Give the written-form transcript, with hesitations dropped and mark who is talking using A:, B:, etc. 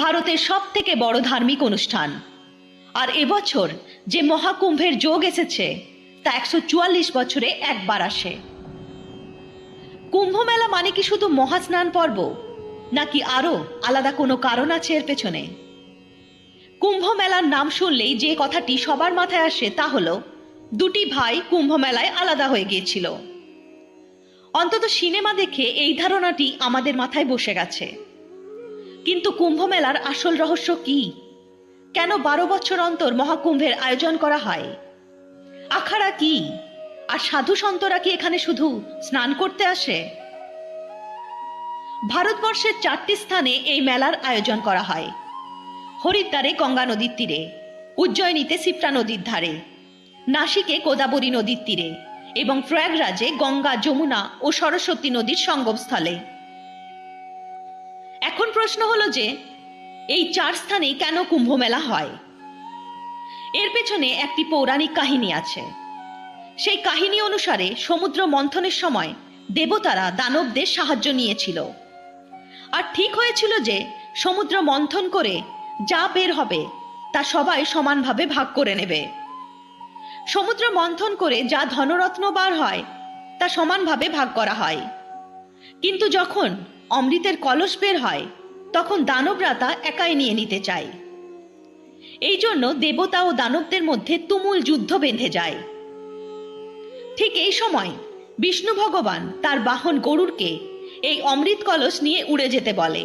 A: ভারতের সবথেকে বড় ধার্মিক অনুষ্ঠান। আর এবছর যে মহাকুম্ভের যোগ এসেছে তা 144 বছরে একবার আসে। কুম্ভ মেলা মানে কি শুধু মহাস্নান পর্ব, নাকি আরো আলাদা কোনো কারণ আছে এর পেছনে? কুম্ভ মেলার নাম শুনলেই যে কথাটি সবার মাথায় আসে তা হলো দুটি ভাই কুম্ভ মেলায় আলাদা হয়ে গিয়েছিল। অন্তত সিনেমা দেখে এই ধারণাটি আমাদের মাথায় বসে গেছে। কিন্তু কুম্ভ মেলার আসল রহস্য কি? কেন 12 বছর অন্তর মহাকুম্ভের আয়োজন করা হয়? আখাড়া কি? আর সাধু সন্তরা কি এখানে শুধু স্নান করতে আসে? ভারতবর্ষের 4টি স্থানে এই মেলার আয়োজন করা হয়। হরিদ্বারে গঙ্গা নদীর তীরে, উজ্জয়িনীতে সিপ্রা নদীর ধারে, নাসিকে গোদাবরী নদীর তীরে এবং প্রয়াগরাজে গঙ্গা, যমুনা ও সরস্বতী নদীর সঙ্গমস্থলে। এখন প্রশ্ন হলো যে এই 4 স্থানে কেন কুম্ভ মেলা হয়? এর পেছনে একটি পৌরাণিক কাহিনী আছে। সেই কাহিনী অনুসারে সমুদ্র মন্থনের সময় দেবতারা দানবদের সাহায্য নিয়েছিল, আর ঠিক হয়েছিল যে সমুদ্র মন্থন করে যা বের হবে তা সবাই সমানভাবে ভাগ করে নেবে। সমুদ্র মন্থন করে যা ধনরত্ন বার হয় তা সমানভাবে ভাগ করা হয়। কিন্তু যখন অমৃতের কলস বের হয় তখন দানবরা তা একাই নিয়ে নিতে চায়। এই জন্য দেবতা ও দানবদের মধ্যে তুমুল যুদ্ধ বেঁধে যায়। ঠিক এই সময় বিষ্ণু ভগবান তার বাহন গরুড়কে এই অমৃত কলস নিয়ে উড়ে যেতে বলে।